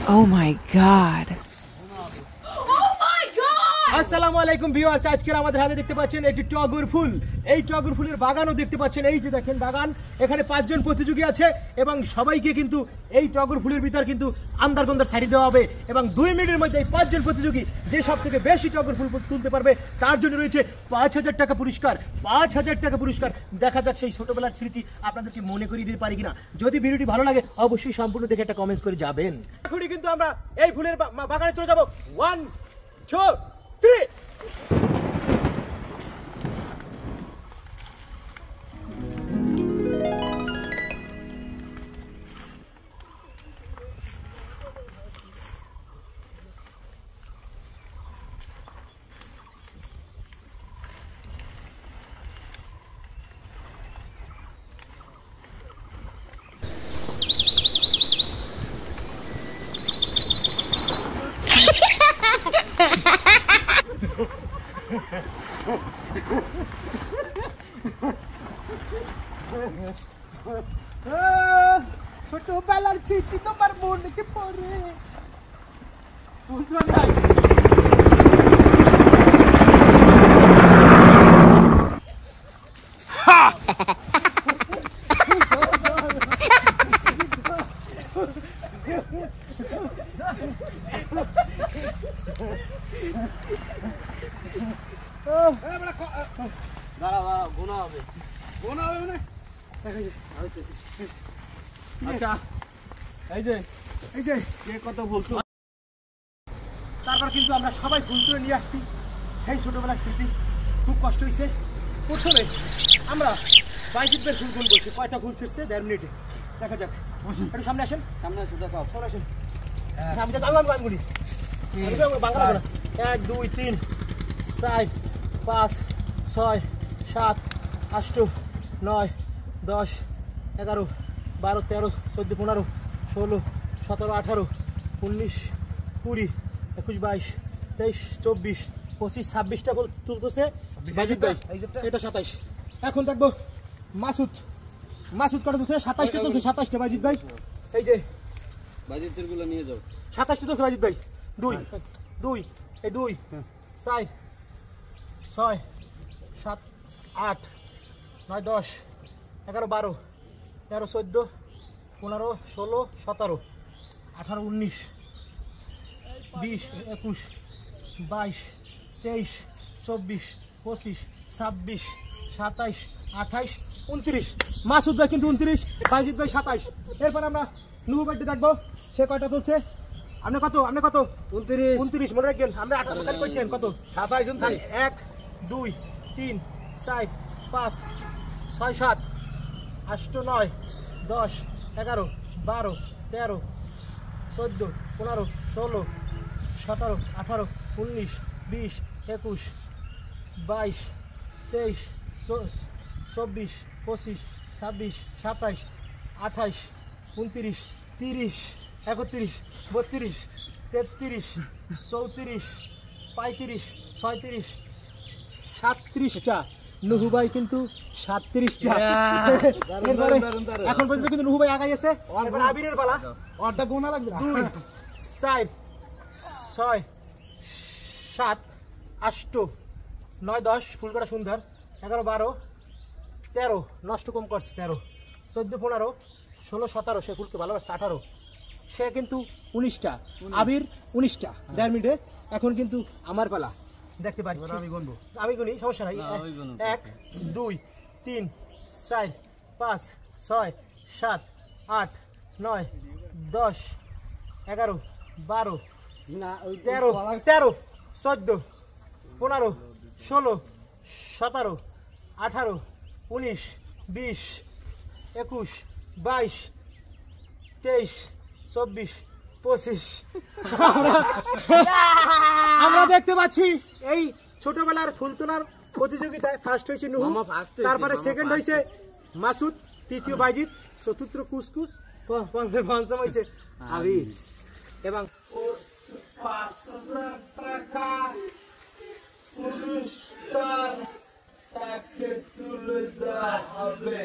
Oh my God. আসসালামু আলাইকুম viewers, আজকে আমাদের হাতে দেখতে পাচ্ছেন একটি টগর ফুল। এই টগর ফুলের বাগানও দেখতে পাচ্ছেন, এই যে দেখেন বাগান। এখানে 5 জন প্রতিযোগী আছে এবং সবাইকে কিন্তু এই টগর ফুলের ভিতর কিন্তু আন্দারগন্দার শাড়ি দেওয়া হবে এবং 2 মিনিটের মধ্যে এই 5 জন প্রতিযোগী যে সবথেকে বেশি টগর ফুল তুলতে পারবে তার জন্য রয়েছে 5000 টাকা পুরস্কার। 5000 টাকা পুরস্কার। দেখা যাক সেই ছোটবেলার স্মৃতি আপনাদেরকে মনে করিয়ে দিতে পারি কিনা। যদি ভিডিওটি ভালো লাগে অবশ্যই সম্পূর্ণ দেখে একটা কমেন্টস করে যাবেন। এখনই কিন্তু আমরা এই ফুলের বাগানে চলে যাব। 1 2 3। ছোটবেলার স্মৃতি তোমার মনে কি পড়ে? আচ্ছা, এই যে কে কত বলতো। তারপর কিন্তু আমরা সবাই ফুল তুলে নিয়ে আসছি, সেই ছোটবেলার স্মৃতি। খুব কষ্ট হয়েছে। প্রথমে আমরা বাইজিৎ ফুল গুনবো, সে কয়টা ফুল ছিঁড়ছে 1.5 মিনিটে। দেখা যাক। একটু সামনে আসেন, সামনে আসুন, দেখাও, সামনে আসেন। আমি তো জানলাম গানগুলি বাংলা। 1 2 3 4 5 6 7 8 9 10 11 12 13 14 15 16 17 18 19 20 21 22 23 24 25 26টা গোল তুলতেছে বাজিত ভাই। এটা 27। এখন দেখবো মাসুদ কটা তুলছে? 27টা চলছে। 27টা বাজিত ভাই। এই যে বাজিতের গুলো নিয়ে যাও। 27টা চলছে বাজিত ভাই। 2 এই 2 4 6 7 8 9 10 11 12 13 14 15 16 17 18 19 20 21 22 23 24 25 26 27 28 29। মাসুদ ভাই কিন্তু 29, বাজিত ভাই 27। এরপর আমরা নুহু ভাইটি দেখবো, সে কয়টা তুলছে। আপনি কত? 29 মনে রাখবেন। আমরা 28 কইছেন কত? 27। 1 2 3 4 5 6 7 8 9 10 11 12 13 14 15 16 17 18 19 20 21 22 23 24 25 26 27 28 29 30 31 32 33 34 35 36 37টা। নুহু ভাই কিন্তু 37টা। এখন পর্যন্ত কিন্তু নুহু ভাই আগাই আছে। আবিরের পালা। ওরটা গোনা লাগবে। 2 4 6 7 8 9 10 ফুল করা সুন্দর। 11 12 13 নষ্ট কম করছে। 13 14 15 16 17 সে ফুলকে ভালোবাসছে। 18 সে কিন্তু 19টা। আবির 19টা 1.5 মিনিটে। এখন কিন্তু আমার পালা। দেখতে পাচ্ছি আমি গুনি, সমস্যা নাই। 1 2 3 4 5 6 7 8 9 10 11 12 13 14 15 16 17 18 19 20 21 22 23 24 25। আমরা দেখতে পাচ্ছি এই ছোটবেলার ফুল তোলার প্রতিযোগিতায় ফার্স্ট হয়েছে নুহু, তারপরে সেকেন্ড হয়েছে মাসুদ, তৃতীয় বাইজিৎ, চতুর্থ কুসকুস, পঞ্চম হয়েছে আবির। এবং 5000 টাকা পুরস্কার তাকে তুলে দেওয়া হবে।